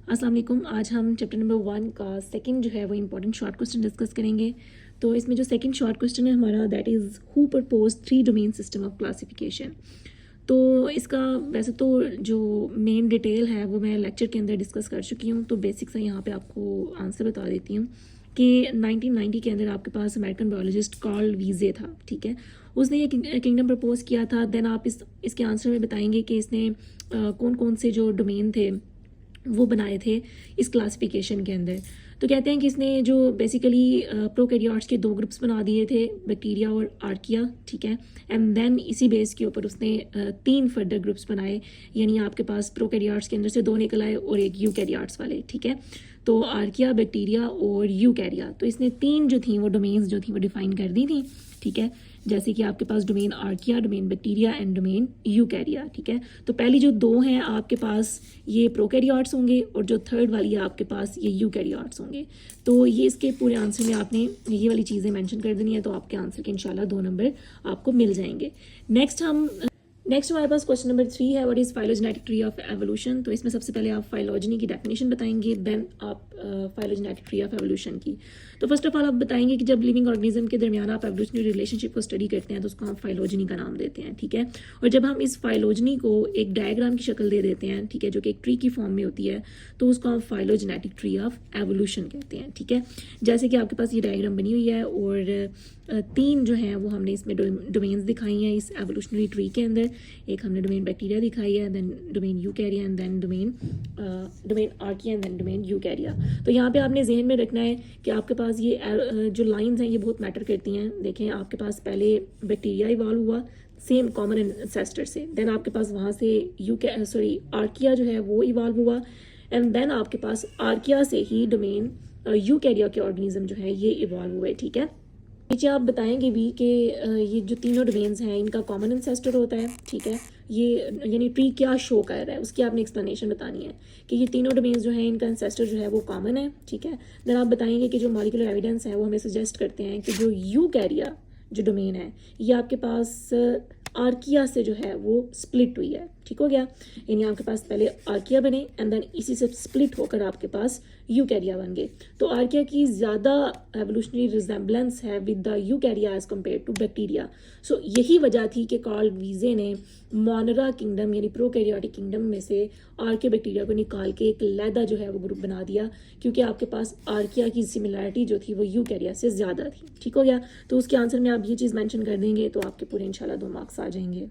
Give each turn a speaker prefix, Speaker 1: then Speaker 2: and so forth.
Speaker 1: अस्सलाम वालेकुम। आज हम चैप्टर नंबर 1 का सेकंड जो है वो इंपॉर्टेंट शॉर्ट क्वेश्चन डिस्कस करेंगे। तो इसमें जो सेकंड शॉर्ट क्वेश्चन है हमारा that is who propose 3 domain system of classification. तो इसका वैसे तो जो मेन डिटेल है वो मैं लेक्चर के अंदर डिस्कस कर चुकी हूँ, तो बेसिक सा यहाँ पे आपको आंसर बता देती हूँ कि 1990 के अंदर आपके पास अमेरिकन बायोलॉजिस्ट कार्ल वीजे था, ठीक है। उसने ये किंगडम प्रपोज किया था। देन आप इसके आंसर में बताएंगे कि इसने कौन कौन से जो डोमेन थे वो बनाए थे इस क्लासिफिकेशन के अंदर। तो कहते हैं कि इसने जो बेसिकली प्रोकैरियोट्स के 2 ग्रुप्स बना दिए थे, बैक्टीरिया और आर्किया, ठीक है। एंड देन इसी बेस के ऊपर उसने 3 फर्दर ग्रुप्स बनाए, यानी आपके पास प्रोकैरियोट्स के अंदर से 2 निकल आए और एक यूकैरियोट्स वाले, ठीक है। तो आर्किया, बैक्टीरिया और यूकैरिया, तो इसने 3 जो थी वो डोमेन्स जो थी वो डिफाइन कर दी थी, ठीक है। जैसे कि आपके पास domain archaea, domain bacteria and domain eukarya, ठीक है। तो पहली जो 2 हैं आपके पास ये प्रोकैरियोट्स होंगे और जो थर्ड वाली है आपके पास ये यूकैरियोट्स होंगे। तो ये इसके पूरे आंसर में आपने ये वाली चीज़ें मेंशन कर देनी है, तो आपके आंसर के इंशाल्लाह 2 नंबर आपको मिल जाएंगे। नेक्स्ट हमारे पास क्वेश्चन नंबर 3 है, what is phylogenetic tree of evolution. तो इसमें सबसे पहले आप फाइलोजनी की डेफिनेशन बताएंगे, देन आप फाइलोजेनेटिक ट्री ऑफ एवोल्यूशन की। तो फर्स्ट ऑफ ऑल आप बताएंगे कि जब लिविंग ऑर्गेनिज्म के दरमियान आप एवोल्यूशनरी रिलेशनशिप को स्टडी करते हैं तो उसको हम फाइलोजनी का नाम देते हैं, ठीक है। और जब हम इस फाइलोजनी को एक डायग्राम की शक्ल दे देते हैं, ठीक है, जो कि एक ट्री की फॉर्म में होती है, तो उसको हम फाइलोजेनेटिक ट्री ऑफ एवोल्यूशन कहते हैं, ठीक है। जैसे कि आपके पास ये डायग्राम बनी हुई है और 3 जो हैं वो हमने इसमें डोमेन्स दिखाई हैं इस एवोल्यूशनरी ट्री के अंदर। एक हमने डोमेन बैक्टीरिया दिखाई है, then domain eukarya and then domain archaea and then domain eukarya. तो यहाँ पे आपने जहन में रखना है कि आपके पास ये जो लाइंस हैं ये बहुत मैटर करती हैं। देखें, आपके पास पहले बैक्टीरिया इवॉल्व हुआ सेम कॉमन एंसेस्टर से, देन आपके पास वहाँ से आर्किया जो है वो इवॉल्व हुआ एंड देन आपके पास आर्किया से ही डोमेन यूकैरिया के ऑर्गेनिज्म जो है ये इवॉल्व हुए, ठीक है। नीचे आप बताएंगे भी कि ये जो तीनों डोमेन्स हैं इनका कॉमन एंसेस्टर होता है, ठीक है। ये यानी ट्री क्या शो कर रहा है उसकी आपने एक्सप्लेनेशन बतानी है कि ये तीनों डोमेन्स जो हैं इनका एंसेस्टर जो है वो कॉमन है, ठीक है। देन आप बताएंगे कि जो मॉलिक्यूलर एविडेंस है वो हमें सजेस्ट करते हैं कि जो यूकैरिया जो डोमेन है ये आपके पास आर्किया से जो है वो स्प्लिट हुई है, ठीक हो गया। यानी आपके पास पहले आर्किया बने एंड देन इसी से स्प्लिट होकर आपके पास यूकैरिया बन गए। तो आर्किया की ज़्यादा एवोल्यूशनरी रिजेम्बलेंस है with the eukarya as compare to bacteria. So यही वजह थी कि कार्ल वीजे ने मोनरा किंगडम यानी प्रोकैरियोटिक किंगडम में से आर्किया बैक्टीरिया को निकाल के एक लैदा जो है वो ग्रुप बना दिया, क्योंकि आपके पास आर्किया की सिमिलैरिटी जो थी वो यूकैरिया से ज़्यादा थी, ठीक हो गया। तो उसके आंसर में आप ये चीज़ मेंशन कर देंगे तो आपके पूरे इंशाल्लाह 2 मार्क्स आ जाएंगे।